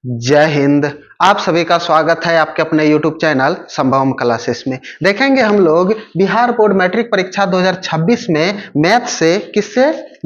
जय हिंद। आप सभी का स्वागत है आपके अपने YouTube चैनल संभवम क्लासेस में। देखेंगे हम लोग बिहार बोर्ड मैट्रिक परीक्षा 2026 में मैथ से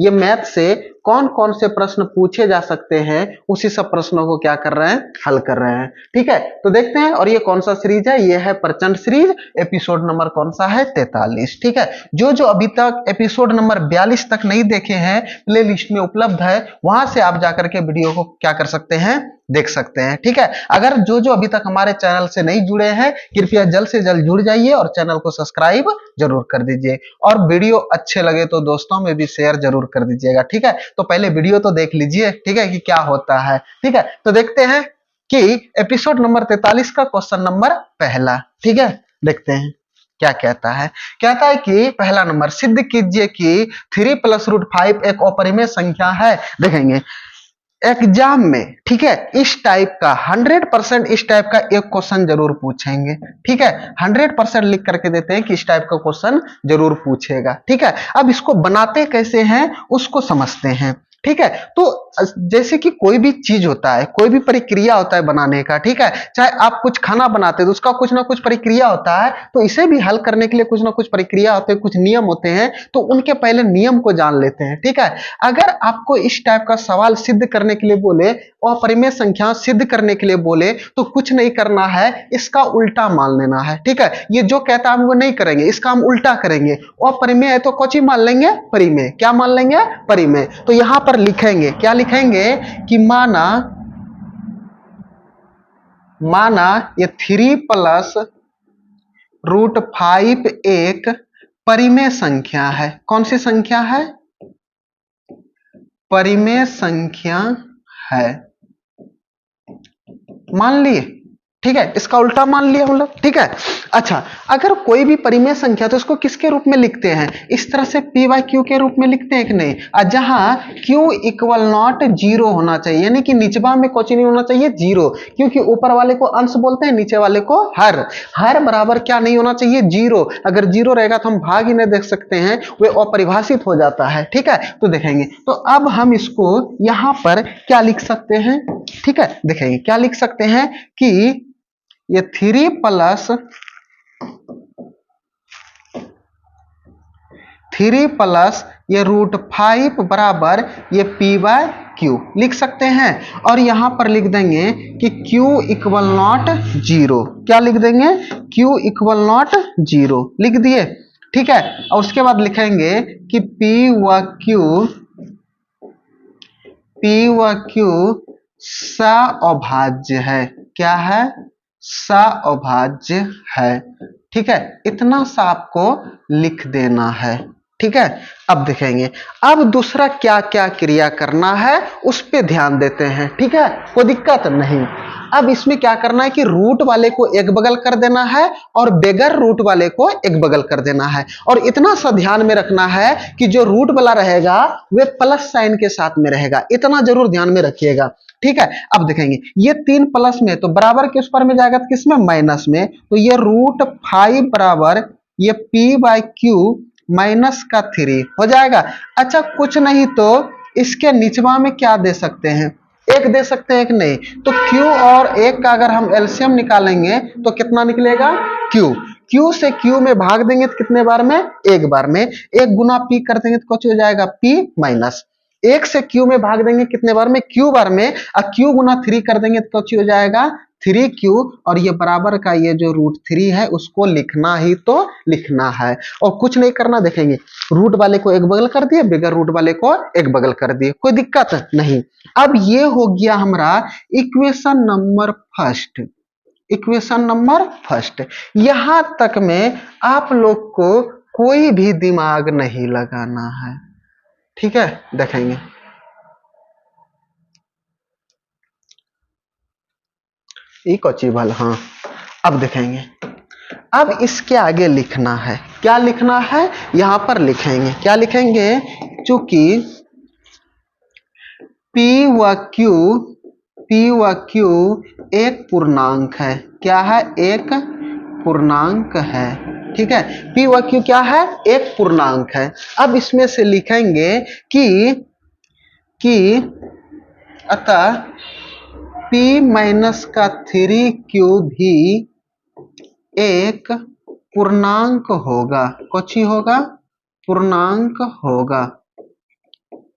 मैथ से कौन कौन से प्रश्न पूछे जा सकते हैं, उसी सब प्रश्नों को क्या कर रहे हैं, हल कर रहे हैं। ठीक है, तो देखते हैं। और ये कौन सा सीरीज है? ये है प्रचंड सीरीज। एपिसोड नंबर कौन सा है? 43। ठीक है, जो अभी तक एपिसोड नंबर 42 तक नहीं देखे हैं, प्ले लिस्ट में उपलब्ध है, वहां से आप जाकर के वीडियो को क्या कर सकते हैं, देख सकते हैं। ठीक है, अगर जो अभी तक हमारे चैनल से नहीं जुड़े हैं, कृपया जल्द से जल्द जुड़ जाइए और चैनल को सब्सक्राइब जरूर कर दीजिए। और वीडियो अच्छे लगे तो दोस्तों में भी शेयर जरूर कर दीजिएगा। ठीक है, तो पहले वीडियो तो देख लीजिए, ठीक है, कि क्या होता है। ठीक है, तो देखते हैं कि एपिसोड नंबर 43 का क्वेश्चन नंबर पहला। ठीक है, देखते हैं क्या कहता है। कहता है कि पहला नंबर, सिद्ध कीजिए कि 3 + √5 एक अपरिमेय संख्या है। देखेंगे एग्जाम में, ठीक है, इस टाइप का 100% इस टाइप का एक क्वेश्चन जरूर पूछेंगे। ठीक है, 100% लिख करके देते हैं कि इस टाइप का क्वेश्चन जरूर पूछेगा। ठीक है, अब इसको बनाते कैसे हैं उसको समझते हैं। ठीक है, तो जैसे कि कोई भी चीज होता है, कोई भी प्रक्रिया होता है बनाने का। ठीक है, चाहे आप कुछ खाना बनाते हैं तो उसका कुछ ना कुछ प्रक्रिया होता है, तो इसे भी हल करने के लिए कुछ ना कुछ प्रक्रिया होते हैं, कुछ नियम होते हैं, तो उनके पहले नियम को जान लेते हैं। ठीक है, अगर आपको इस टाइप का सवाल सिद्ध करने के लिए बोले, अपरिमेय संख्या सिद्ध करने के लिए बोले, तो कुछ नहीं करना है, इसका उल्टा मान लेना है। ठीक है, ये जो कहता है हम वो नहीं करेंगे, इसका हम उल्टा करेंगे। अपरिमेय है तो कौन सी मान लेंगे? परिमेय। क्या मान लेंगे? परिमेय। तो यहां पर लिखेंगे, क्या लिखेंगे कि माना ये 3 + √5 एक परिमेय संख्या है। कौन सी संख्या है? परिमेय संख्या है। मान लिए? ठीक है, इसका उल्टा मान लिया हम लोग। ठीक है, अच्छा, अगर कोई भी परिमेय संख्या तो इसको किसके रूप में लिखते हैं? इस तरह से p/q के रूप में लिखते हैं कि नहीं? जहां q = 0 होना चाहिए, यानी कि निचवा में कुछ नहीं होना चाहिए, 0, क्योंकि ऊपर वाले को अंश बोलते हैं, नीचे वाले को हर बराबर क्या नहीं होना चाहिए? 0। अगर 0 रहेगा तो हम भाग ही नहीं देख सकते हैं, वह अपरिभाषित हो जाता है। ठीक है, तो देखेंगे, तो अब हम इसको यहां पर क्या लिख सकते हैं? ठीक है, देखेंगे क्या लिख सकते हैं कि ये 3 + ये √5 बराबर ये p/q लिख सकते हैं। और यहां पर लिख देंगे कि q = 0। क्या लिख देंगे? q = 0 लिख दिए। ठीक है, और उसके बाद लिखेंगे कि p/q सअभाज्य है। क्या है? सअभाज्य है। ठीक है, इतना सा आपको लिख देना है। ठीक है, अब देखेंगे, अब दूसरा क्या क्या क्रिया करना है उस पे ध्यान देते हैं। ठीक है, कोई दिक्कत नहीं। अब इसमें क्या करना है कि रूट वाले को एक बगल कर देना है और बगैर रूट वाले को एक बगल कर देना है। और इतना सा ध्यान में रखना है कि जो रूट वाला रहेगा वे प्लस साइन के साथ में रहेगा, इतना जरूर ध्यान में रखिएगा। ठीक है, अब देखेंगे ये 3 प्लस में तो बराबर किस पर में जाएगा? किसमें? माइनस में। तो ये √5 बराबर ये p/q -3 हो जाएगा। अच्छा, कुछ नहीं तो इसके निचवा में क्या दे सकते हैं? 1 दे सकते हैं कि नहीं? तो q और 1 का अगर हम एलसीएम निकालेंगे तो कितना निकलेगा? q से q में भाग देंगे तो कितने बार में? 1 बार में। 1 गुना p कर देंगे तो कुछ हो जाएगा p माइनस 1 से q में भाग देंगे कितने बार में? q बार में। और q गुना 3 कर देंगे तो कुछ हो जाएगा 3q। और ये बराबर का ये जो √3 है उसको लिखना ही तो लिखना है, और कुछ नहीं करना। देखेंगे रूट वाले को एक बगल कर दिए, बगैर रूट वाले को एक बगल कर दिए, कोई दिक्कत नहीं। अब ये हो गया हमारा equation number first. Equation number first, यहां तक में आप लोग को कोई भी दिमाग नहीं लगाना है। ठीक है, देखेंगे इक्वल, हाँ। अब देखेंगे, अब इसके आगे लिखना है। क्या लिखना है? यहां पर लिखेंगे, क्या लिखेंगे? चूंकि p/q एक पूर्णांक है। क्या है? एक पूर्णांक है। ठीक है, p/q क्या है? एक पूर्णांक है। अब इसमें से लिखेंगे कि अतः p माइनस का 3q भी एक पूर्णांक होगा। कौन सी होगा? पूर्णांक होगा।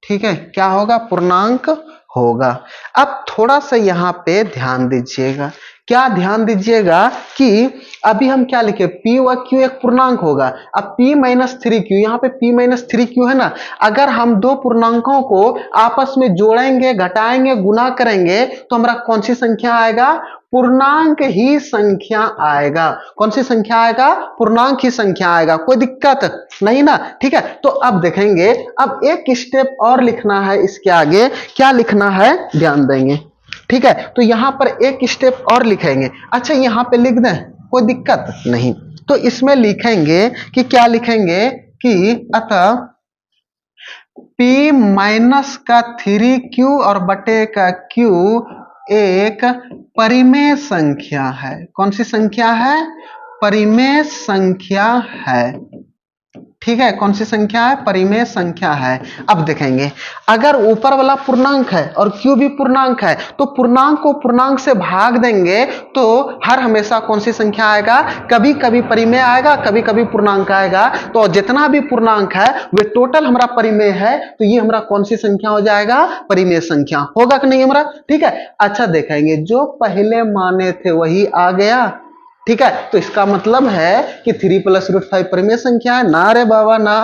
ठीक है, क्या होगा? पूर्णांक होगा। अब थोड़ा सा यहाँ पे ध्यान दीजिएगा। क्या ध्यान दीजिएगा कि अभी हम क्या लिखे? p व q एक पूर्णांक होगा। अब p माइनस 3q, यहाँ पे p माइनस 3q है ना। अगर हम दो पूर्णांकों को आपस में जोड़ेंगे, घटाएंगे, गुना करेंगे तो हमारा कौन सी संख्या आएगा? पूर्णांक ही संख्या आएगा। कौन सी संख्या आएगा? पूर्णांक ही संख्या आएगा। कोई दिक्कत नहीं ना? ठीक है, तो अब देखेंगे। अब एक स्टेप और लिखना है इसके आगे। क्या लिखना है? ध्यान देंगे। ठीक है, तो यहां पर एक स्टेप और लिखेंगे। अच्छा, यहां पे लिख दें, कोई दिक्कत नहीं। तो इसमें लिखेंगे कि क्या लिखेंगे कि अतः p माइनस का 3q और बटे का q एक परिमेय संख्या है। कौन सी संख्या है? परिमेय संख्या है। ठीक है, कौन सी संख्या है? परिमेय संख्या है। अब देखेंगे, अगर ऊपर वाला पूर्णांक है और q भी पूर्णांक है तो पूर्णांक को पूर्णांक से भाग देंगे तो हर हमेशा कौन सी संख्या आएगा? कभी कभी परिमेय आएगा, कभी कभी पूर्णांक आएगा। तो जितना भी पूर्णांक है वे टोटल हमारा परिमेय है, तो ये हमारा कौन सी संख्या हो जाएगा? परिमेय संख्या होगा कि नहीं हमारा? ठीक है, अच्छा देखेंगे, जो पहले माने थे वही आ गया। ठीक है, तो इसका मतलब है कि 3 + √5 परिमेय संख्या है ना? रे बाबा ना।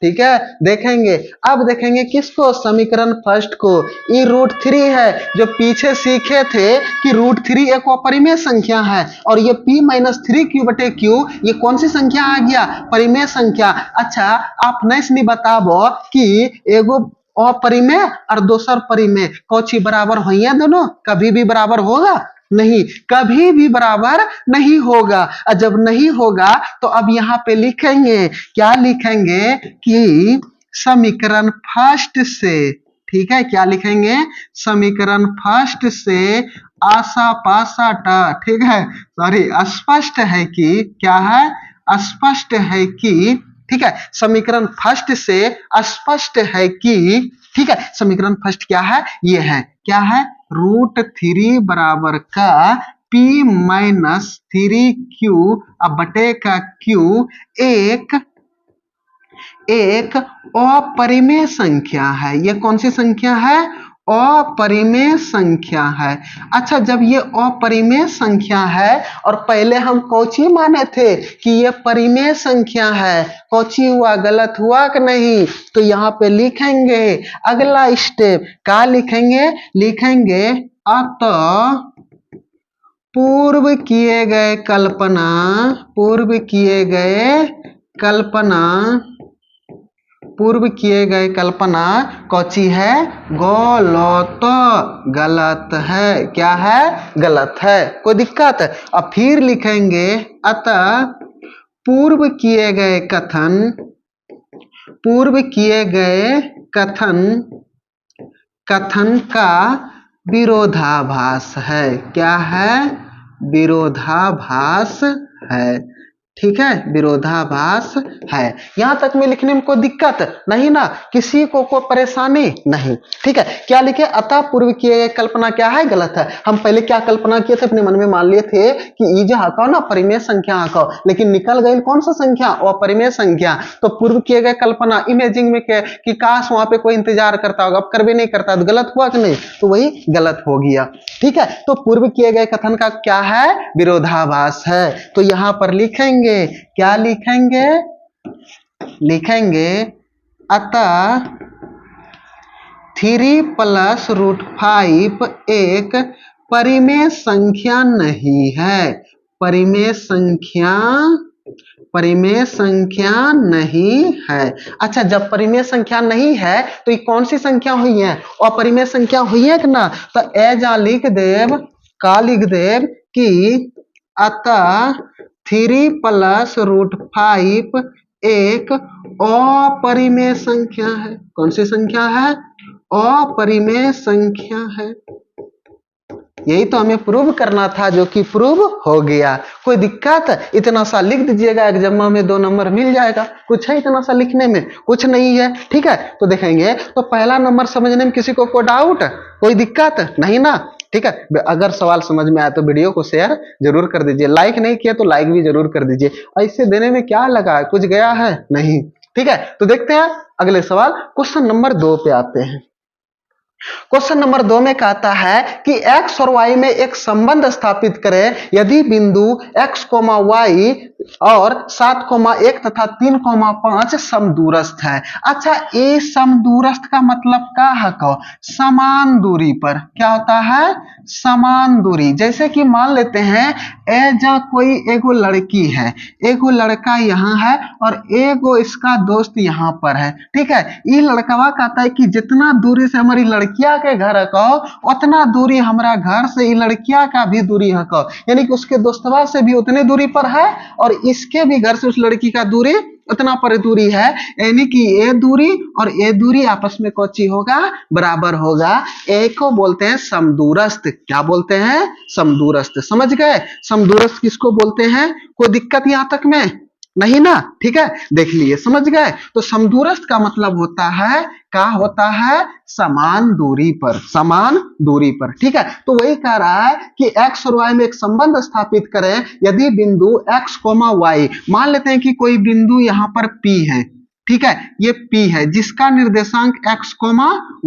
ठीक है, देखेंगे। अब देखेंगे किसको? समीकरण फर्स्ट को। ये √3 है, जो पीछे सीखे थे कि √3 एक अपरिमेय संख्या है और ये p माइनस 3q बटे q ये कौन सी संख्या आ गया? परिमेय संख्या। अच्छा, आप नहीं बताबो कि एगो अपरिमेय और दोसर परिमेय कौची बराबर होइए? दोनों कभी भी बराबर होगा नहीं, कभी भी बराबर नहीं होगा। और जब नहीं होगा तो अब यहाँ पे लिखेंगे, क्या लिखेंगे कि समीकरण फर्स्ट से। ठीक है, क्या लिखेंगे? समीकरण फर्स्ट से आशा पाशा टा। ठीक है, सॉरी, स्पष्ट है कि क्या है? स्पष्ट है कि, ठीक है, समीकरण फर्स्ट से स्पष्ट है कि, ठीक है, समीकरण फर्स्ट क्या है? ये है, क्या है? √3 बराबर का p माइनस 3q बटे का q एक अपरिमेय संख्या है। ये कौन सी संख्या है? अपरिमेय संख्या है। अच्छा, जब ये अपरिमेय संख्या है और पहले हम कौची माने थे कि ये परिमेय संख्या है, कौची हुआ? गलत हुआ कि नहीं? तो यहाँ पे लिखेंगे अगला स्टेप। क्या लिखेंगे? लिखेंगे अतः पूर्व किए गए कल्पना, पूर्व किए कल्पना कौची है? गलत, गलत है। क्या है? गलत है। कोई दिक्कत? अब फिर लिखेंगे अतः पूर्व किए गए कथन का विरोधाभास है। क्या है? विरोधाभास है। ठीक है, विरोधाभास है। यहां तक में लिखने में कोई दिक्कत नहीं ना? किसी को कोई परेशानी नहीं? ठीक है, क्या लिखे? अतः पूर्व किए गए कल्पना क्या है? गलत है। हम पहले क्या कल्पना किए थे? अपने मन में मान लिए थे कि ई जो हको ना परिमेय संख्या हको, लेकिन निकल गई कौन सा संख्या? अपरिमेय संख्या। तो पूर्व किए गए कल्पना इमेजिंग में क्या कि काश वहां पे कोई इंतजार करता होगा, अब कर भी नहीं करता, तो गलत हुआ कि नहीं? तो वही गलत हो गया। ठीक है, तो पूर्व किए गए कथन का क्या है? विरोधाभास है। तो यहां पर लिखेंगे, क्या लिखेंगे? लिखेंगे अतः 3 + √5 एक परिमेय संख्या नहीं है। परिमेय संख्या नहीं है। अच्छा, जब परिमेय संख्या नहीं है तो ये कौन सी संख्या हुई है? अपरिमेय संख्या हुई है कि ना? तो ऐजा लिख देव, का लिख देव कि अतः 3 + √5 एक अपरिमेय संख्या है। कौन सी संख्या है? अपरिमेय संख्या है। यही तो हमें प्रूव करना था, जो कि प्रूव हो गया। कोई दिक्कत? इतना सा लिख दीजिएगा, एग्जाम में 2 नंबर मिल जाएगा। कुछ है इतना सा लिखने में? कुछ नहीं है। ठीक है, तो देखेंगे, तो पहला नंबर समझने में किसी को कोई डाउट? कोई दिक्कत नहीं ना? ठीक है। अगर सवाल समझ में आया तो वीडियो को शेयर जरूर कर दीजिए, लाइक नहीं किया तो लाइक भी जरूर कर दीजिए। ऐसे देने में क्या लगा है, कुछ गया है नहीं। ठीक है, तो देखते हैं अगले सवाल, क्वेश्चन नंबर 2 पे आते हैं। क्वेश्चन नंबर 2 में कहता है कि x और y में एक संबंध स्थापित करें यदि बिंदु x, y और 7,1 तथा 3,5 समदूरस्थ है। अच्छा, ये समदूरस्थ का मतलब क्या है? समान दूरी पर। क्या होता है? समान दूरी। जैसे कि मान लेते हैं एजा कोई एगो लड़की है, एगो लड़का यहाँ है और एगो इसका दोस्त यहाँ पर है। ठीक है, ये लड़कवा कहता है कि जितना दूरी से हमारी लड़किया के घर है उतना दूरी हमारा घर से लड़किया का भी दूरी है, यानी कि उसके दोस्तवा से भी उतने दूरी पर है और इसके भी घर से उस लड़की का दूरी उतना पर दूरी है, यानी कि ये दूरी और ये दूरी आपस में कौची होगा? बराबर होगा। ए को बोलते हैं समदूरस्थ। क्या बोलते हैं? समदूरस्थ। समझ गए? समदूरस्थ किसको बोलते हैं? कोई दिक्कत यहां तक में नहीं ना? ठीक है, देख लिए, समझ गए? तो समदूरस्थ का मतलब होता है, क्या होता है? समान दूरी पर, समान दूरी पर। ठीक है, तो वही कह रहा है कि x और y में एक संबंध स्थापित करें यदि बिंदु x, y, मान लेते हैं कि कोई बिंदु यहां पर P है। ठीक है, ये P है जिसका निर्देशांक x,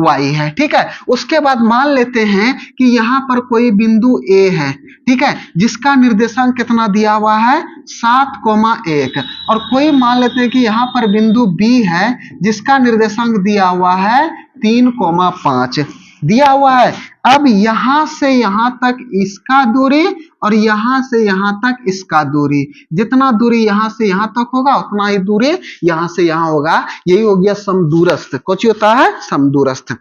y है। ठीक है, उसके बाद मान लेते हैं कि यहां पर कोई बिंदु A है। ठीक है, जिसका निर्देशांक कितना दिया हुआ है? 7,1। और कोई मान लेते हैं कि यहां पर बिंदु B है जिसका निर्देशांक दिया हुआ है 3,5 दिया हुआ है। अब यहां से यहां तक इसका दूरी और यहां से यहां तक इसका दूरी, जितना दूरी यहां से यहां तक होगा उतना ही दूरी यहां से यहां होगा। यही हो गया समदूरस्थ। कुछ होता है समदूरस्थ।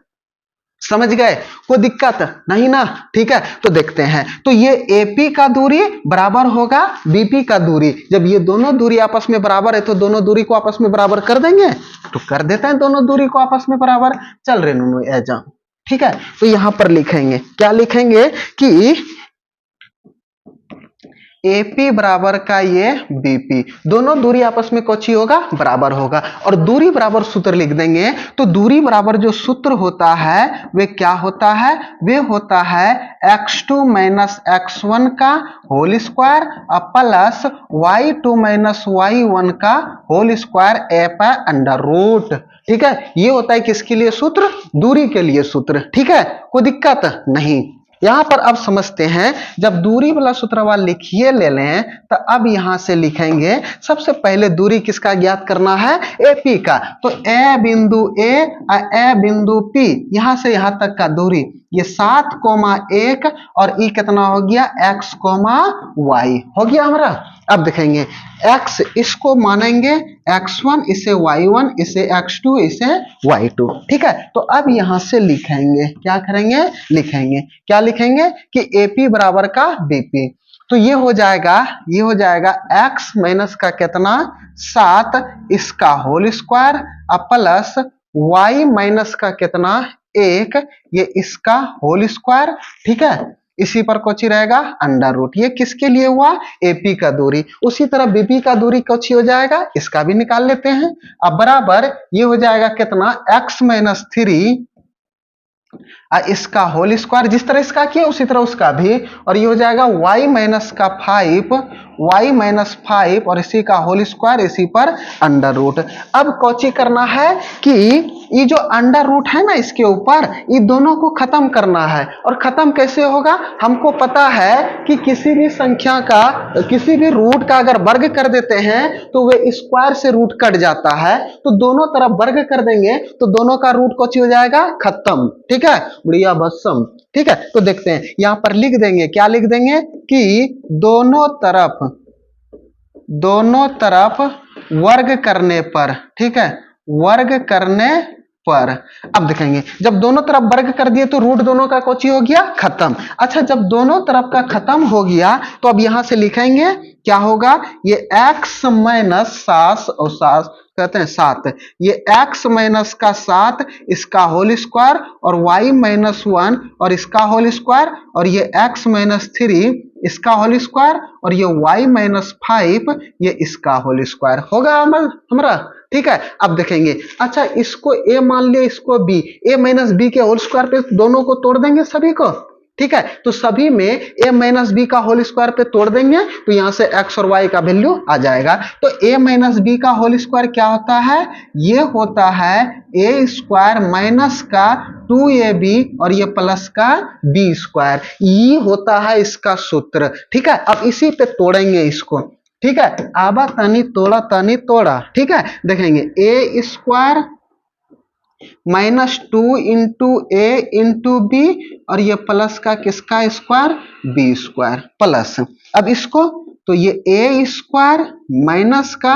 समझ गए? कोई दिक्कत नहीं ना? ठीक है, तो देखते हैं। तो ये AP का दूरी बराबर होगा BP का दूरी। जब ये दोनों दूरी आपस में बराबर है तो दोनों दूरी को आपस में बराबर कर देंगे। तो कर देते हैं दोनों दूरी को आपस में बराबर। चल रहे नुनू ऐजा। ठीक है, तो यहां पर लिखेंगे, क्या लिखेंगे कि AP बराबर का ये BP, दोनों दूरी आपस में कौची होगा? बराबर होगा। और दूरी बराबर सूत्र लिख देंगे। तो दूरी बराबर जो सूत्र होता है वे क्या होता है? वे होता है x2 माइनस x1 का whole square plus y2 minus y1 का होल स्क्वायर अंडर रूट। ठीक है, ये होता है किसके लिए सूत्र? दूरी के लिए सूत्र। ठीक है, कोई दिक्कत नहीं। यहां पर अब समझते हैं, जब दूरी वाला सूत्रवा लिखिए ले लें तो अब यहां से लिखेंगे। सबसे पहले दूरी किसका ज्ञात करना है? AP का। तो ए बिंदु A और ए बिंदु P, यहां से यहां तक का दूरी ये 7,1 और ई कितना हो गया? x, y हो गया हमारा। अब देखेंगे x इसको मानेंगे x1, इसे y1, इसे x2, इसे y2। ठीक है, तो अब यहां से लिखेंगे, क्या करेंगे? लिखेंगे, क्या लिखेंगे कि AP बराबर का BP। तो ये हो जाएगा, ये हो जाएगा x माइनस का कितना? 7 इसका whole square plus y minus का कितना? 1 ये इसका होल स्क्वायर। ठीक है, इसी पर कोची रहेगा? Under root. ये किसके लिए हुआ? AP का दूरी। उसी तरह BP का दूरी कोची हो जाएगा? इसका भी निकाल लेते हैं। अब बराबर ये हो जाएगा कितना? x माइनस 3 इसका होल स्क्वायर, जिस तरह इसका किया उसी तरह उसका भी, और ये हो जाएगा y माइनस का 5, y माइनस 5 और इसी का होल स्क्वायर, इसी पर अंडर रूट। अब कौची करना है कि ये जो अंडर रूट है ना इसके ऊपर, ये दोनों को खत्म करना है। और खत्म कैसे होगा? हमको पता है कि किसी भी संख्या का, किसी भी रूट का अगर वर्ग कर देते हैं तो वे स्क्वायर से रूट कट जाता है। तो दोनों तरफ वर्ग कर देंगे तो दोनों का रूट कौची हो जाएगा? खत्म। ठीक है, बढ़िया भस्म। ठीक है, तो देखते हैं यहां पर लिख देंगे, क्या लिख देंगे कि दोनों तरफ वर्ग करने पर। ठीक है, वर्ग करने पर। अब देखेंगे जब दोनों तरफ वर्ग कर दिए तो रूट दोनों का कौची हो गया? खत्म। अच्छा, जब दोनों तरफ का खत्म हो गया तो अब यहां से लिखेंगे क्या होगा? ये x माइनस 7 और 7 कहते हैं 7, ये x माइनस का 7 इसका होल स्क्वायर और y माइनस 1 और इसका होल स्क्वायर और ये x माइनस 3 इसका होल स्क्वायर और ये y माइनस 5 ये इसका होल स्क्वायर होगा हमारा। ठीक है, अब देखेंगे। अच्छा, इसको a मान लिया, इसको b, a माइनस b के होल स्क्वायर पे दोनों को तोड़ देंगे सभी को। ठीक है। तो सभी में a माइनस बी का होल स्क्वायर पे तोड़ देंगे तो यहां से x और y का वैल्यू आ जाएगा। तो a माइनस बी का होल स्क्वायर क्या होता है, ये होता है a स्क्वायर माइनस का 2ab और ये प्लस का b स्क्वायर, ये होता है इसका सूत्र। ठीक है, अब इसी पे तोड़ेंगे इसको। ठीक है, आबा तनी तोड़ा। ठीक है, देखेंगे a square -2 into a into b और ये प्लस का किसका स्क्वायर, बी स्क्वायर प्लस। अब इसको तो ये ए स्क्वायर माइनस का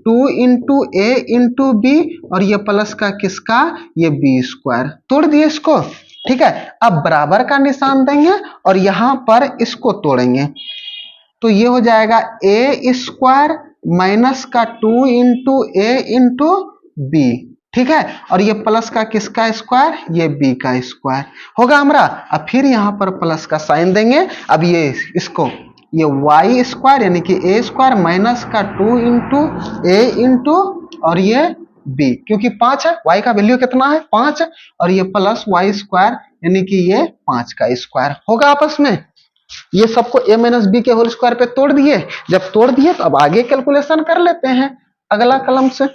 2 इंटू ए इंटू बी और ये प्लस का किसका, ये बी स्क्वायर। तोड़ दिए इसको। ठीक है, अब बराबर का निशान देंगे और यहां पर इसको तोड़ेंगे तो ये हो जाएगा ए स्क्वायर माइनस का 2 इंटू ए इंटू बी। ठीक है, और ये प्लस का किसका स्क्वायर, ये बी का स्क्वायर होगा हमारा। अब फिर यहाँ पर प्लस का साइन देंगे। अब ये इसको ये वाई स्क्वायर यानी कि ए स्क्वायर माइनस का 2 इंटू ए इंटू और ये बी, क्योंकि 5 है, वाई का वैल्यू कितना है 5 और ये प्लस वाई स्क्वायर यानी कि ये 5 का स्क्वायर होगा आपस में। ये सबको a माइनस बी के होल स्क्वायर पे तोड़ दिए। जब तोड़ दिए तो अब आगे कैलकुलेशन कर लेते हैं अगला कलम से।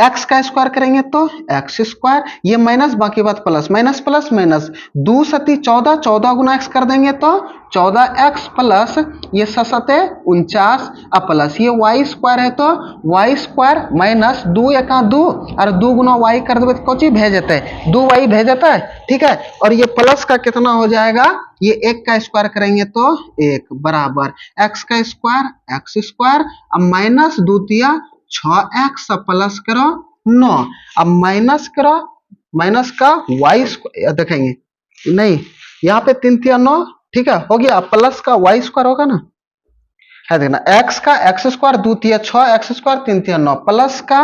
x का स्क्वायर करेंगे तो एक्स स्क्वायर, ये माइनस बाकी बात प्लस, माइनस प्लस माइनस, 2 सती 14, 14 गुना x कर देंगे तो 14x प्लस ये सते 49 अब प्लस ये y स्क्वायर है तो y स्क्वायर माइनस 2 एका 2 और 2 गुना y कर देंगे तो कोची भेजते है 2y भेजता है। ठीक है, और ये प्लस का कितना हो जाएगा, ये 1 का स्क्वायर करेंगे तो 1 बराबर x का स्क्वायर x स्क्वायर अब माइनस 2 तिया 6x प्लस करो 9 अब माइनस करो माइनस का y स्क्वायर देखेंगे नहीं यहाँ पे 3 तिया 9। ठीक है, हो गया, प्लस का y स्क्वायर होगा ना, है देखना x का x स्क्वायर 2 तिया 6 x स्क्वायर 3 तिया 9 प्लस का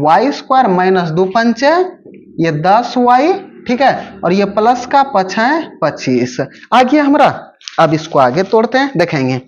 y स्क्वायर माइनस 2 पंचे ये 10y। ठीक है, और ये प्लस का 5 25 आ गया हमारा। अब इसको आगे तोड़ते हैं, देखेंगे।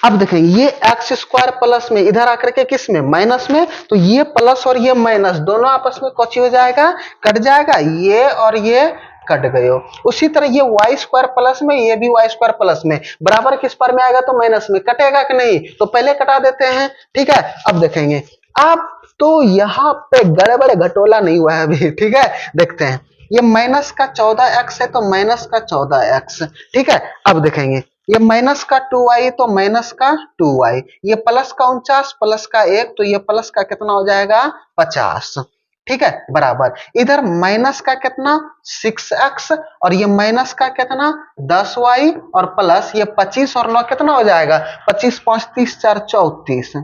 अब देखेंगे ये एक्स स्क्वायर प्लस में इधर आकर के किस में, माइनस में, तो ये प्लस और ये माइनस दोनों आपस में कुछ हो जाएगा, कट जाएगा, ये और ये कट गए हो। उसी तरह ये वाई स्क्वायर प्लस में, ये भी वाई स्क्वायर प्लस में, बराबर किस पर में आएगा तो माइनस में, कटेगा कि नहीं, तो पहले कटा देते हैं। ठीक है, अब देखेंगे। अब तो यहाँ पे गड़बड़ घटोला नहीं हुआ है अभी। ठीक है, देखते हैं। ये माइनस का 14x है तो माइनस का 14x। ठीक है, अब देखेंगे ये माइनस का 2y तो माइनस का 2y, ये प्लस का 49 प्लस का 1 तो ये प्लस का कितना हो जाएगा 50। ठीक है, बराबर इधर माइनस का कितना 6x और ये माइनस का कितना 10y और प्लस ये 25 और 9 कितना हो जाएगा 25 5 30 4 34।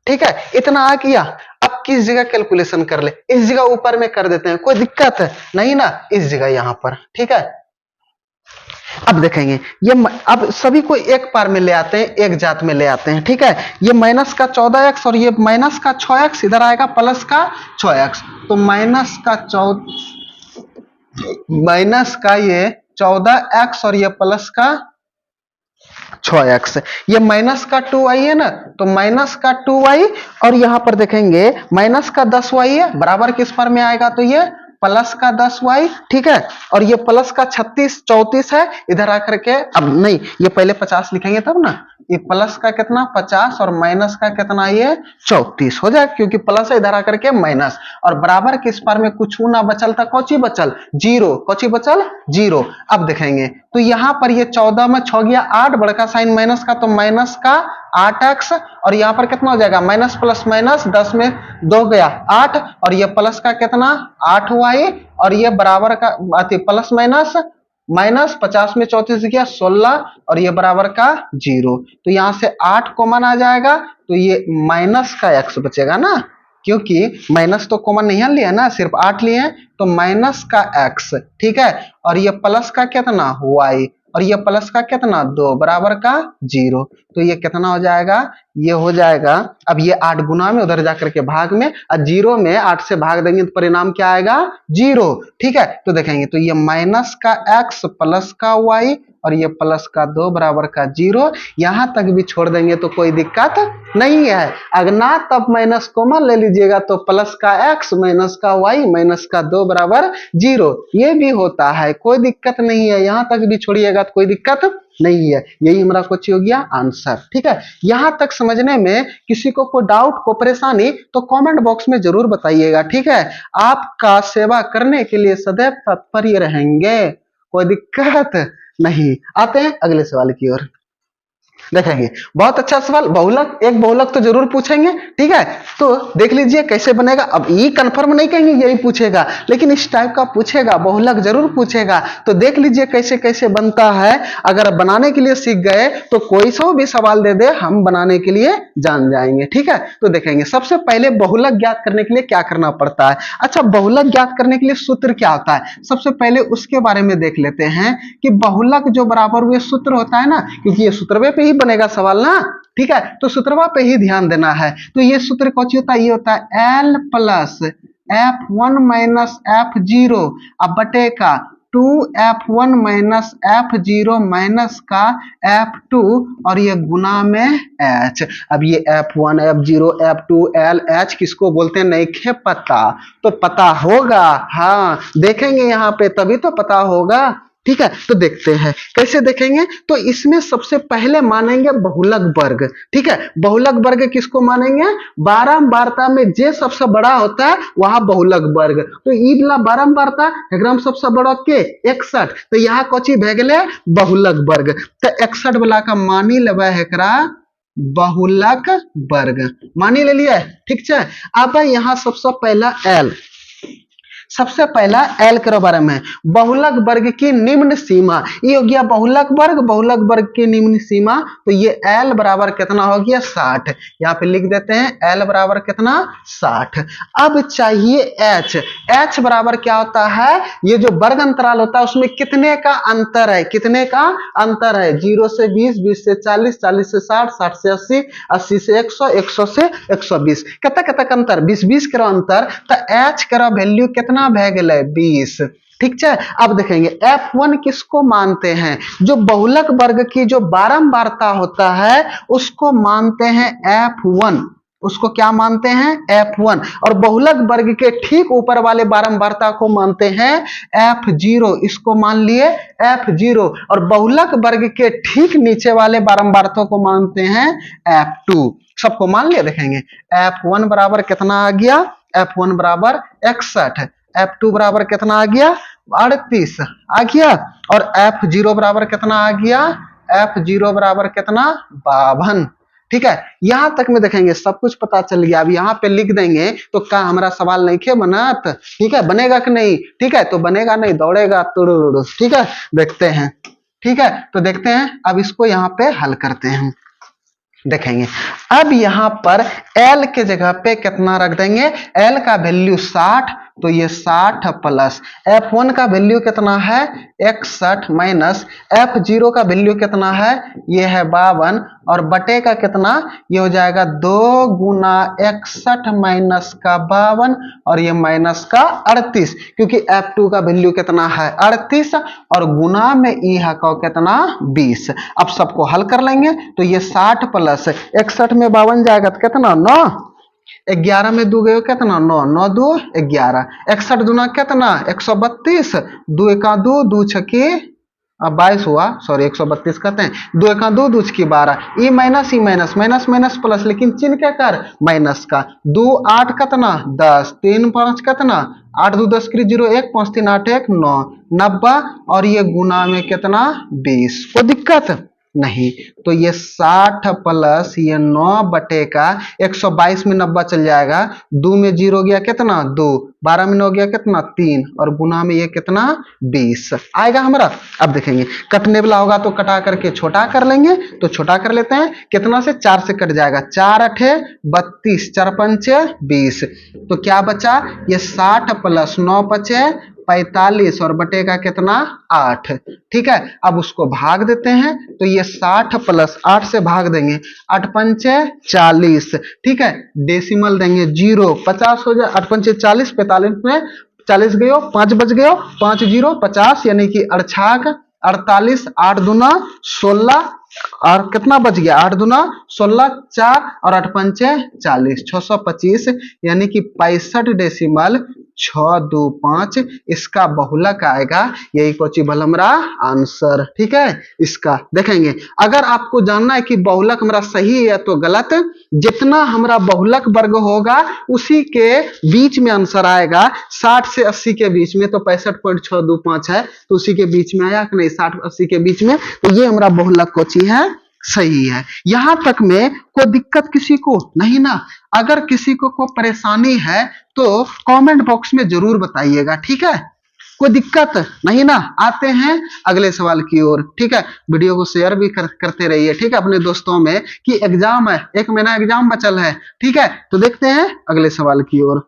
ठीक है, इतना आ गया। अब किस जगह कैलकुलेशन कर ले, इस जगह ऊपर में कर देते हैं, कोई दिक्कत है नहीं ना, इस जगह यहां पर। ठीक है, अब देखेंगे ये अब सभी को एक पार में ले आते हैं, एक जात में ले आते हैं। ठीक है, ये माइनस का 14x और ये माइनस का 6x इधर आएगा प्लस का 6x तो माइनस का ये 14x और ये प्लस का 6x, ये माइनस का 2y है ना तो माइनस का 2y और यहां पर देखेंगे माइनस का 10y है, बराबर किस पर में आएगा तो ये प्लस का 10y। ठीक है, और ये प्लस का 36 34 है, इधर आकर के अब नहीं ये पहले 50 लिखेंगे तब ना, ये प्लस का कितना 50 और माइनस का कितना ये 34 हो जाए, क्योंकि प्लस है इधर आकर के माइनस और बराबर किस पर में कुछ ना बचल था, कौची बचल जीरो, कौची बचल जीरो। अब देखेंगे तो यहाँ पर ये 14 में 6 गया 8, बड़का साइन माइनस का तो माइनस का 8x और यहाँ पर कितना हो जाएगा माइनस प्लस माइनस 10 में 2 गया 8 और ये प्लस का कितना 8y और ये बराबर का प्लस माइनस माइनस 50 में 34 गया 16 और ये बराबर का 0, तो यहां से 8 कॉमन आ जाएगा तो ये माइनस का x बचेगा ना, क्योंकि माइनस तो कॉमन नहीं लिया ना, सिर्फ 8 लिए हैं तो माइनस का x। ठीक है, और ये प्लस का कितना y और ये प्लस का कितना 2 बराबर का 0, तो ये कितना हो जाएगा, ये हो जाएगा। अब ये 8 गुना में उधर जाकर के भाग में और 0 में 8 से भाग देंगे तो परिणाम क्या आएगा 0। ठीक है, तो देखेंगे तो ये माइनस का x प्लस का y और ये प्लस का 2 बराबर का 0, यहां तक भी छोड़ देंगे तो कोई दिक्कत नहीं है। अगर ना तब माइनस कॉमन ले लीजिएगा तो प्लस का x माइनस का y माइनस का 2 बराबर 0, ये भी होता है, कोई दिक्कत नहीं है। यहां तक भी छोड़िएगा तो कोई दिक्कत नहीं है। यही हमारा कुछ हो गया आंसर। ठीक है, यहां तक समझने में किसी को कोई डाउट को परेशानी तो कमेंट बॉक्स में जरूर बताइएगा। ठीक है, आपका सेवा करने के लिए सदैव तत्पर रहेंगे, कोई दिक्कत नहीं। आते हैं अगले सवाल की ओर, देखेंगे। बहुत अच्छा सवाल, बहुलक, एक बहुलक तो जरूर पूछेंगे। ठीक है, तो देख लीजिए कैसे बनेगा। अब ये कंफर्म नहीं कहेंगे यही पूछेगा, लेकिन इस टाइप का पूछेगा, बहुलक जरूर पूछेगा। तो देख लीजिए कैसे कैसे बनता है। अगर बनाने के लिए सीख गए तो कोई सा भी सवाल दे दे हम बनाने के लिए जान जाएंगे। ठीक है, तो देखेंगे सबसे पहले बहुलक ज्ञात करने के लिए क्या करना पड़ता है। अच्छा, बहुलक ज्ञात करने के लिए सूत्र क्या होता है, सबसे पहले उसके बारे में देख लेते हैं कि बहुलक जो बराबर हुए सूत्र होता है ना, क्योंकि ये सूत्र पे ही बनेगा सवाल ना। ठीक है, तो सूत्रवा पे ही ध्यान देना है। तो ये सूत्र कौन होता है, ये होता है L plus F1 minus F0 अब बटे का 2F1 माइनस F0 माइनस का F2 और ये गुना में H। अब ये F1 F0 F2 L H किसको बोलते हैं नहीं खे पता, तो पता होगा। हाँ, देखेंगे यहाँ पे तभी तो पता होगा। ठीक है, तो देखते हैं कैसे देखेंगे। तो इसमें सबसे पहले मानेंगे बहुलक वर्ग। ठीक है, बहुलक वर्ग किसको मानेंगे, बारंबारता में जे सबसे बड़ा होता है वहां बहुलक वर्ग। तो ई वाला बारंबारता एकराम सबसे बड़ा के 61, तो यहाँ कोची भेगले बहुलक वर्ग। तो 61 वाला का मानी लेवे एकरा बहुलक वर्ग, मानी ले लिया। ठीक है, अब यहाँ सबसे पहला L, सबसे पहला L के बारे में, बहुलक वर्ग की निम्न सीमा, ये हो गया बहुलक वर्ग, बहुलक वर्ग की निम्न सीमा। तो ये L बराबर कितना हो गया 60, यहाँ पे लिख देते हैं L बराबर कितना 60। अब चाहिए H, H बराबर क्या होता है, ये जो वर्ग अंतराल होता है उसमें कितने का अंतर है, कितने का अंतर है, 0 से 20, 20 से 40, 40 से 60, 60 से 80, 80 से 100, 100 से 120, कितना अंतर, 20 20 का अंतर। तो H का वैल्यू कितना भे गए 20। ठीक है, अब देखेंगे F1 किसको मानते हैं, जो बहुलक वर्ग की जो बारंबारता होता है उसको मानते हैं F1, उसको क्या मानते हैं F1, और बहुलक वर्ग के ठीक ऊपर वाले बारंबारता को मानते हैं F0, इसको मान लिए F0, और बहुलक वर्ग के ठीक नीचे वाले बारंबारता को मानते हैं F2। सबको मान लिया, देखेंगे F1 बराबर कितना आ गया, F1 बराबर 61, F2 बराबर कितना आ गया 38 आ गया, और F0 बराबर कितना आ गया, F0 बराबर कितना 52। ठीक है, यहां तक में देखेंगे सब कुछ पता चल गया। अब यहाँ पे लिख देंगे तो क्या हमारा सवाल नहीं खे बनत, ठीक है, बनेगा कि नहीं, ठीक है, तो बनेगा नहीं, दौड़ेगा तुड़। ठीक है, देखते हैं। ठीक है, तो देखते हैं, अब इसको यहाँ पे हल करते हैं, देखेंगे। अब यहाँ पर L के जगह पे कितना रख देंगे, L का वैल्यू 60, तो ये 60 प्लस F1 का वैल्यू कितना है 61 माइनस F0 का वैल्यू कितना है, ये है 52, और बटे का कितना, ये हो जाएगा 2 गुना 61 माइनस का 52 और ये माइनस का 38, क्योंकि F2 का वैल्यू कितना है 38 और गुना में ई है का कितना 20। अब सबको हल कर लेंगे, तो ये 60 प्लस 61 में 52 जाएगा तो कितना 9, 11 में 2 गए कितना 9, 9 2 11, 61 दूना कितना 132, 2 1 2, 2 छके 22 हुआ, सॉरी 132 कहते हैं, 2 1 2, 2 छके 12, E minus minus minus plus, लेकिन चिन्ह क्या कर माइनस का, 2 8 कितना 10, 3 5 कितना 8 2 10 की 0 1 5 3 8 1 9 90, और ये गुना में कितना 20, कोई दिक्कत नहीं। तो ये 60 प्लस ये 9 बटे का 122 में 90 चल जाएगा, 2 में 0 गया कितना 2, 12 में 9 गया कितना 3, और गुना में ये कितना 20 आएगा हमारा। अब देखेंगे कटने वाला होगा तो कटा करके छोटा कर लेंगे, तो छोटा कर लेते हैं, कितना से 4 से कट जाएगा, 4 8 32, 4 5 20, तो क्या बचा, ये 60 प्लस 9 बचे 45 और बटे का कितना 8। ठीक है, अब उसको भाग देते हैं, तो ये 60 प्लस 8 से भाग देंगे, 8 पंचे 40। ठीक है, डेसिमल देंगे 0, 50 हो जाए, 8 पंचे 40, 45 में 40 गयो 5 बच गयो, 5 0 50, यानी कि अड़छाक 48, 8 दूना 16 और कितना बच गया, 8 दूना 16, 4 और 8 पंचे 40, 625 यानी कि 65 625 इसका बहुलक आएगा। यही पॉसिबल हमारा आंसर। ठीक है, इसका देखेंगे। अगर आपको जानना है कि बहुलक हमारा सही है तो गलत, जितना हमारा बहुलक वर्ग होगा उसी के बीच में आंसर आएगा। 60 से 80 के बीच में तो 65.625 है, तो उसी के बीच में आया कि नहीं, 60-80 के बीच में, तो ये हमारा बहुलक कोची है, सही है। यहां तक में कोई दिक्कत किसी को नहीं ना? अगर किसी को कोई परेशानी है तो कमेंट बॉक्स में जरूर बताइएगा। ठीक है, कोई दिक्कत नहीं ना? आते हैं अगले सवाल की ओर। ठीक है, वीडियो को शेयर भी करते रहिए। ठीक है, अपने दोस्तों में कि एग्जाम है, 1 महीना एग्जाम बचल है। ठीक है, तो देखते हैं अगले सवाल की ओर।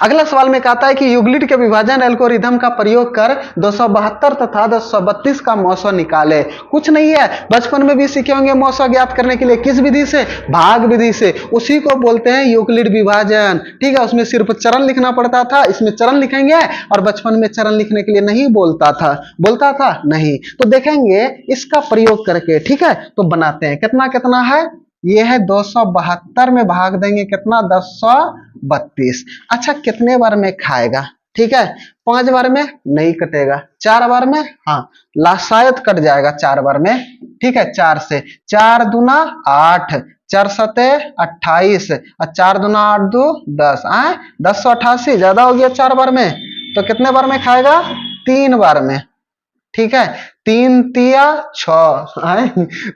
अगला सवाल में कहता है कि यूक्लिड के विभाजन एल्गोरिथम का प्रयोग कर 272 तथा 232 का मौसा निकाले। कुछ नहीं है, बचपन में भी सीखे होंगे मौसा ज्ञात करने के लिए किस विधि से, भाग विधि से। उसी को बोलते हैं यूक्लिड विभाजन। ठीक है, उसमें सिर्फ चरण लिखना पड़ता था, इसमें चरण लिखेंगे और बचपन में चरण लिखने के लिए नहीं बोलता था नहीं। तो देखेंगे इसका प्रयोग करके। ठीक है, तो बनाते हैं। कितना कितना है, ये है 272 में भाग देंगे कितना, 1032। अच्छा, कितने बार में खाएगा? ठीक है, 5 बार में नहीं कटेगा, 4 बार में, हाँ शायद कट जाएगा 4 बार में। ठीक है, 4 से 4 दूना 8, 4 सते 28 और 4 दूना 8 दो 10, 1088 ज्यादा हो गया 4 बार में। तो कितने बार में खाएगा, 3 बार में। ठीक है, 3 तिया 6,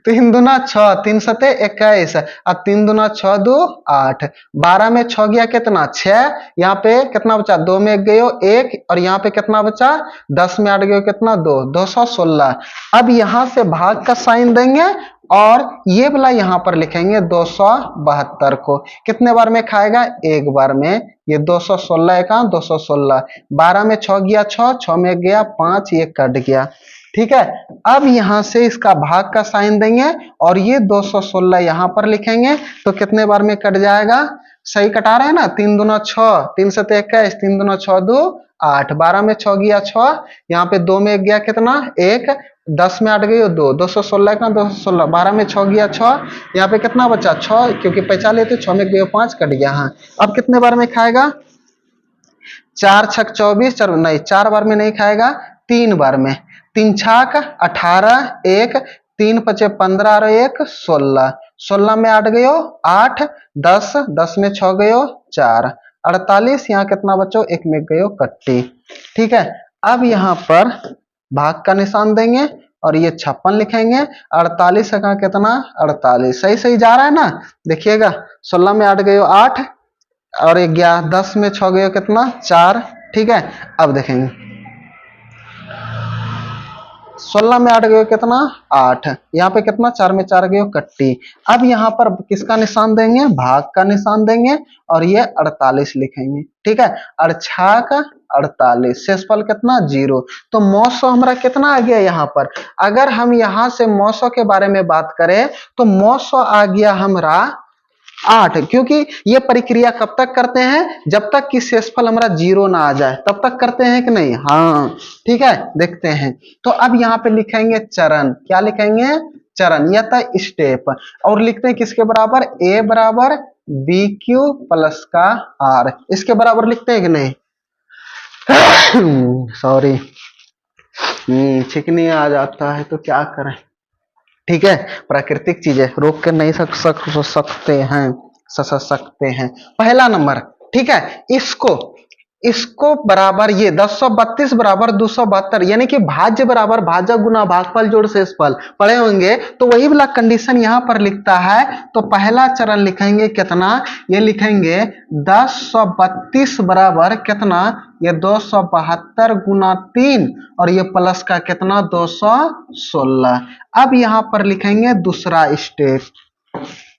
3 दूना 6, 3 सते 21 और 3 दूना 6 दो 8, 12 में 6 गया कितना, 6। यहाँ पे कितना बचा, 2 में गयो 1 और यहाँ पे कितना बचा, 10 में 8 गयो कितना, 2, 216। अब यहाँ से भाग का साइन देंगे और ये वाला यहाँ पर लिखेंगे 272 को। कितने बार में खाएगा, 1 बार में। ये 216 का 216, 12 में 6 गया 6, 6 में गया 5, ये कट गया। ठीक है, अब यहां से इसका भाग का साइन देंगे और ये 216 यहां पर लिखेंगे। तो कितने बार में कट जाएगा, सही कटा रहे हैं ना, 3 दूना 6, 3 सते 21, 3 दूना 6 दो 8, 12 में 6 गया 6, यहाँ पे 2 में गया कितना, 1, 10 में 8 गई 2, 216 का 216, 12 में 6 गया 6, यहाँ पे कितना बचा 6, क्योंकि पैसा लेते 6 में गए 5, कट गया। हाँ, अब कितने बार में खाएगा, 4 छक 24, नहीं 4 बार में नहीं खाएगा, 3 बार में। 3 छाक 18, 1, 3 पचे 15 और 1 16, 16 में 8 गयो 8, 10, 10 में 6 गयो 4, 48। यहाँ कितना बचो, 1 में गयो कट्टी। ठीक है, अब यहाँ पर भाग का निशान देंगे और ये 56 लिखेंगे। 48 का कितना, 48, सही सही जा रहा है ना? देखिएगा, 16 में 8 गयो 8 और 11, 10 में 6 गयो कितना, 4। ठीक है, अब देखेंगे 16 में 8 गयो कितना, 8, यहाँ पे कितना, 4 में 4 गयो कट्टी। अब यहाँ पर किसका निशान देंगे, भाग का निशान देंगे और ये 48 लिखेंगे। ठीक है, 48, शेषफल कितना, 0। तो मौसो हमारा कितना आ गया यहाँ पर। अगर हम यहाँ से मौसो के बारे में बात करें तो मौसो आ गया हमारा 8, क्योंकि ये प्रक्रिया कब तक करते हैं, जब तक कि शेषफल हमारा 0 ना आ जाए तब तक करते हैं कि नहीं। हाँ, ठीक है, देखते हैं। तो अब यहाँ पे लिखेंगे चरण, क्या लिखेंगे, चरण या तो स्टेप, और लिखते हैं किसके बराबर, a बराबर BQ प्लस का R, इसके बराबर लिखते हैं कि नहीं। सॉरी, छिकनी आ जाता है तो क्या करें। ठीक है, प्राकृतिक चीजें रोक कर नहीं सकते हैं। पहला नंबर, ठीक है, इसको बराबर ये 1032 बराबर 272, यानी कि भाज्य बराबर भाजक गुना भागफल जोड़ शेषफल पढ़े होंगे, तो वही वाला कंडीशन यहां पर लिखता है। तो पहला चरण लिखेंगे कितना, ये लिखेंगे 1032 बराबर कितना, ये 272 गुना 3 और ये प्लस का कितना, 216। अब यहां पर लिखेंगे दूसरा स्टेप।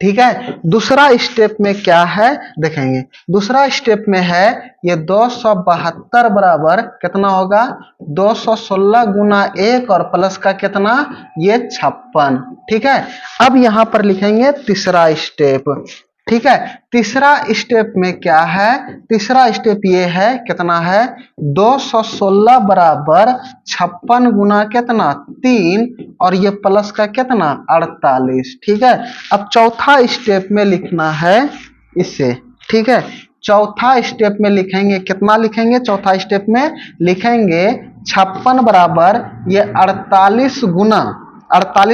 ठीक है, दूसरा स्टेप में क्या है देखेंगे। दूसरा स्टेप में है ये 272 बराबर कितना होगा, 216 गुना 1 और प्लस का कितना, ये 56। ठीक है, अब यहां पर लिखेंगे तीसरा स्टेप। ठीक है। तीसरा स्टेप में क्या है, तीसरा स्टेप ये है, कितना है 216 बराबर 56 गुना कितना 3 और ये प्लस का कितना 48। ठीक है। अब चौथा स्टेप में लिखना है इसे। ठीक है, चौथा स्टेप में लिखेंगे, कितना लिखेंगे चौथा स्टेप में लिखेंगे 56 बराबर ये 48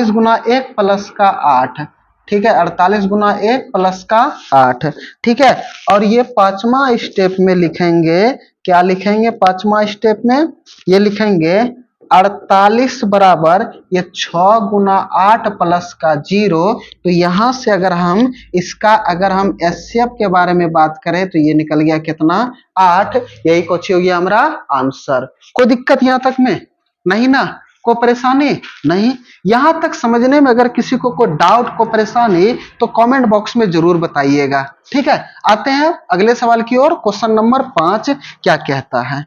गुना 1 प्लस का 8। ठीक है, 48 गुना 1 प्लस का 8। ठीक है, और ये पांचवा स्टेप में लिखेंगे, क्या लिखेंगे पांचवा स्टेप में, ये लिखेंगे 48 बराबर ये 6 गुना 8 प्लस का 0। तो यहां से अगर हम इसका अगर हम एचसीएफ के बारे में बात करें तो ये निकल गया कितना 8। यही कुछ हो गया हमारा आंसर। कोई दिक्कत यहां तक में नहीं ना, को परेशानी नहीं। यहां तक समझने में अगर किसी को कोई डाउट को परेशानी तो कमेंट बॉक्स में जरूर बताइएगा। ठीक है, आते हैं अगले सवाल की ओर। क्वेश्चन नंबर 5 क्या कहता है,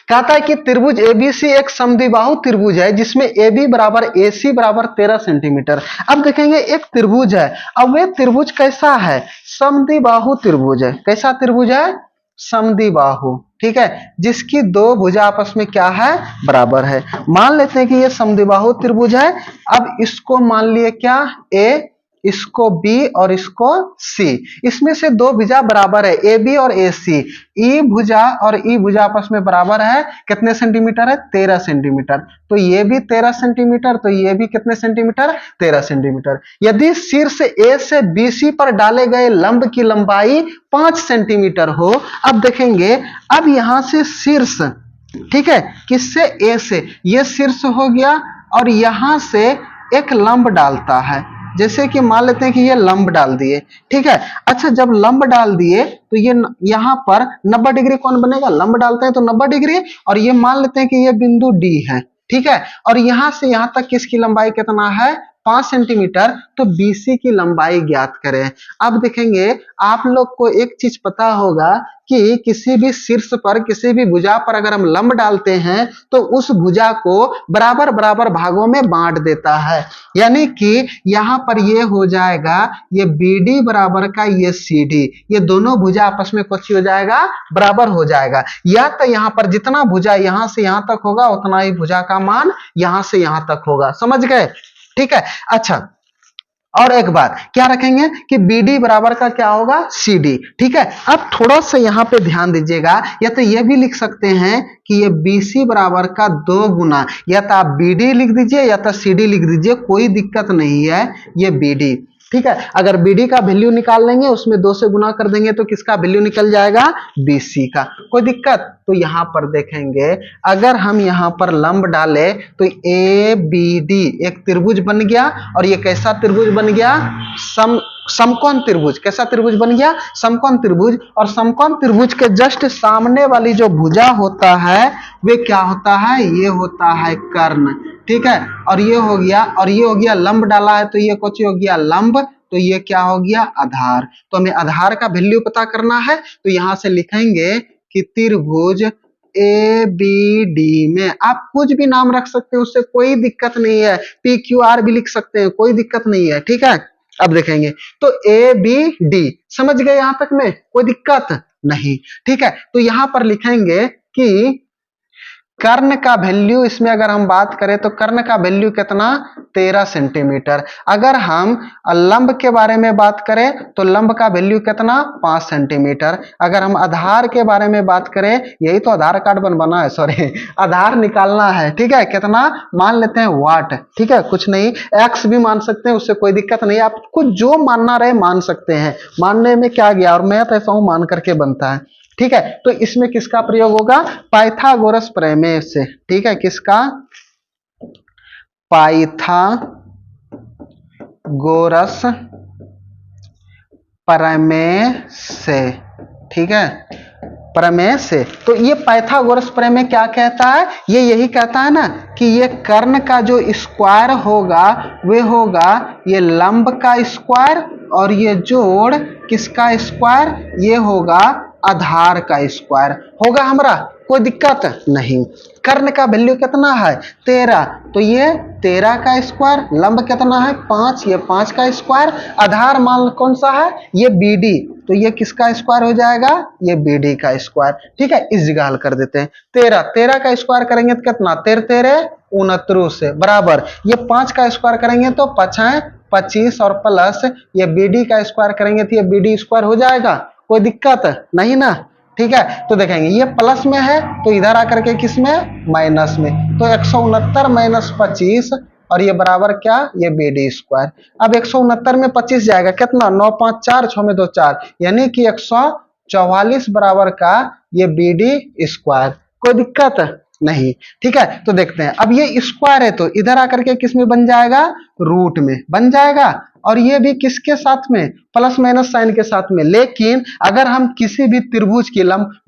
कहता है कि त्रिभुज एबीसी एक समद्विबाहु त्रिभुज है जिसमें AB बराबर AC बराबर 13 सेंटीमीटर। अब देखेंगे एक त्रिभुज है, अब वे त्रिभुज कैसा है, समद्विबाहु त्रिभुज है। कैसा त्रिभुज है, समद्विबाहु। ठीक है, जिसकी दो भुजा आपस में क्या है बराबर है। मान लेते हैं कि ये समद्विबाहु त्रिभुज है। अब इसको मान लिए क्या A, इसको B और इसको C। इसमें से दो भुजा बराबर है AB और AC। ई भुजा और ई भुजा आपस में बराबर है, कितने सेंटीमीटर है 13 सेंटीमीटर। तो ये भी 13 सेंटीमीटर, तो ये भी कितने सेंटीमीटर 13 सेंटीमीटर। यदि शीर्ष A से BC पर डाले गए लंब की लंबाई 5 सेंटीमीटर हो। अब देखेंगे, अब यहां से शीर्ष, ठीक है, किससे A से, ये शीर्ष हो गया और यहां से एक लंब डालता है। जैसे कि मान लेते हैं कि ये लंब डाल दिए। ठीक है, अच्छा जब लंब डाल दिए तो ये यहां पर 90 डिग्री कौन बनेगा, लंब डालते हैं तो 90 डिग्री। और ये मान लेते हैं कि ये बिंदु डी है। ठीक है, और यहां से यहां तक किसकी लंबाई कितना है 5 सेंटीमीटर। तो BC की लंबाई ज्ञात करें। अब देखेंगे, आप लोग को एक चीज पता होगा कि किसी भी शीर्ष पर किसी भी भुजा पर अगर हम लंब डालते हैं तो उस भुजा को बराबर बराबर भागों में बांट देता है। यानी कि यहां पर ये हो जाएगा ये BD बराबर का ये CD, ये दोनों भुजा आपस में कुछ हो जाएगा बराबर हो जाएगा। या तो यहां पर जितना भुजा यहां से यहां तक होगा उतना ही भुजा का मान यहां से यहां तक होगा। समझ गए। ठीक है, अच्छा और एक बात क्या रखेंगे कि BD बराबर का क्या होगा CD। ठीक है, अब थोड़ा सा यहाँ पे ध्यान दीजिएगा, या तो ये भी लिख सकते हैं कि ये BC बराबर का 2 गुना, या तो आप BD लिख दीजिए या तो CD लिख दीजिए, कोई दिक्कत नहीं है। ये BD, ठीक है, अगर BD का वैल्यू निकाल लेंगे उसमें 2 से गुना कर देंगे तो किसका वैल्यू निकल जाएगा BC का। कोई दिक्कत। तो यहां पर देखेंगे, अगर हम यहां पर लंब डाले तो ABD एक त्रिभुज बन गया। और ये कैसा त्रिभुज बन गया, समकोण त्रिभुज। कैसा त्रिभुज बन गया, समकोण त्रिभुज। और समकोण त्रिभुज के जस्ट सामने वाली जो भुजा होता है वे क्या होता है, ये होता है कर्ण। ठीक है, और ये हो गया, और ये हो गया लंब डाला है तो ये कुछ हो गया लंब, तो ये क्या हो गया आधार। तो हमें आधार का वैल्यू पता करना है। तो यहां से लिखेंगे कि त्रिभुज ABD में, आप कुछ भी नाम रख सकते हैं, उससे कोई दिक्कत नहीं है। PQR भी लिख सकते हैं, कोई दिक्कत नहीं है। ठीक है, अब देखेंगे तो ABD समझ गए, यहां तक में कोई दिक्कत नहीं। ठीक है, तो यहां पर लिखेंगे कि कर्ण का वैल्यू, इसमें अगर हम बात करें तो कर्ण का वैल्यू कितना 13 सेंटीमीटर। अगर हम लंब के बारे में बात करें तो लंब का वैल्यू कितना 5 सेंटीमीटर। अगर हम आधार के बारे में बात करें, यही तो आधार कार्ड बनवाना है, सॉरी आधार निकालना है। ठीक है, कितना मान लेते हैं वाट। ठीक है, कुछ नहीं, एक्स भी मान सकते हैं, उससे कोई दिक्कत नहीं। आपको जो मानना रहे मान सकते हैं, मानने में क्या गया। और मैं तो ऐसा हूं मान करके बनता है। ठीक है, तो इसमें किसका प्रयोग होगा, पाइथागोरस प्रमेय से। ठीक है, किसका, पाइथागोरस प्रमेय से। ठीक है, प्रमेय से। तो ये पाइथागोरस प्रमेय क्या कहता है, ये यही कहता है ना कि ये कर्ण का जो स्क्वायर होगा वे होगा ये लंब का स्क्वायर, और ये जोड़ किसका स्क्वायर, ये होगा आधार का स्क्वायर होगा हमारा, कोई दिक्कत नहीं। कर्ण का वैल्यू कितना है 13, तो ये 13 का स्क्वायर, लंब कितना है 5, ये 5 का स्क्वायर, आधार मान कौन सा है ये BD, तो ये किसका स्क्वायर हो जाएगा ये BD का स्क्वायर। ठीक है, इस जगह हल कर देते हैं। 13 का स्क्वायर करेंगे तो कितना 13 13 29 से बराबर, ये 5 का स्क्वायर करेंगे तो 5 25 और प्लस ये BD का स्क्वायर करेंगे तो ये BD स्क्वायर हो जाएगा, कोई दिक्कत नहीं ना। ठीक है, तो देखेंगे ये प्लस में है तो इधर आकर के किस में माइनस में, तो 169 माइनस 25 और ये बराबर क्या ये BD स्क्वायर। अब 169 में 25 जाएगा कितना 9 5 4 6 में 2 4, यानी कि 144 बराबर का ये BD स्क्वायर, कोई दिक्कत नहीं। ठीक है, तो देखते हैं अब ये स्क्वायर है तो इधर आकर के किस में बन जाएगा रूट में बन जाएगा, और ये भी किसके साथ में प्लस माइनस साइन के साथ में। लेकिन अगर हम किसी भी त्रिभुज की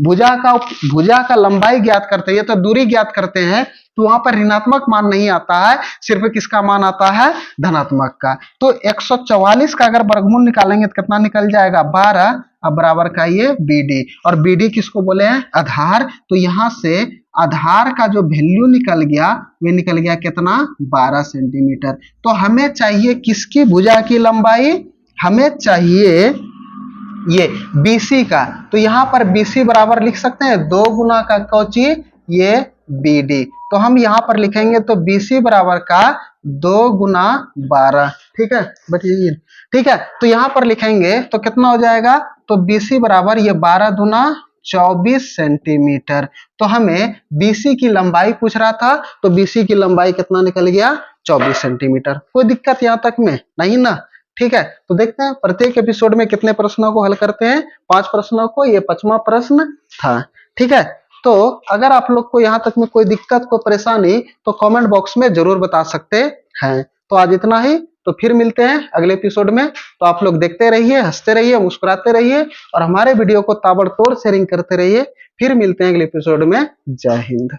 भुजा का लंबाई ज्ञात करते हैं तो दूरी ज्ञात करते हैं तो वहां पर ऋणात्मक मान नहीं आता है, सिर्फ किसका मान आता है धनात्मक का। तो 144 का अगर वर्गमूल निकालेंगे तो कितना निकल जाएगा 12, अब बराबर का ये BD, और BD किसको बोले हैं आधार, तो यहां से आधार का जो वैल्यू निकल गया वे निकल गया कितना 12 सेंटीमीटर। तो हमें चाहिए किसकी भुजा की लंबाई, हमें चाहिए ये BC का, तो यहां पर BC बराबर लिख सकते हैं 2 गुना का कौची ये BD, तो हम यहां पर लिखेंगे तो BC बराबर का 2 गुना 12। ठीक है बटिए, ठीक है, तो यहां पर लिखेंगे तो कितना हो जाएगा, तो BC बराबर ये 12 दूना 24 सेंटीमीटर। तो हमें BC की लंबाई पूछ रहा था तो BC की लंबाई कितना निकल गया 24 सेंटीमीटर, कोई दिक्कत यहां तक में नहीं ना। ठीक है, तो देखते हैं प्रत्येक एपिसोड में कितने प्रश्नों को हल करते हैं, 5 प्रश्नों को, ये 5वां प्रश्न था। ठीक है, तो अगर आप लोग को यहाँ तक में कोई दिक्कत को परेशानी तो कमेंट बॉक्स में जरूर बता सकते हैं। तो आज इतना ही, तो फिर मिलते हैं अगले एपिसोड में। तो आप लोग देखते रहिए, हंसते रहिए, मुस्कुराते रहिए और हमारे वीडियो को ताबड़तोड़ शेयरिंग करते रहिए। फिर मिलते हैं अगले एपिसोड में। जय हिंद।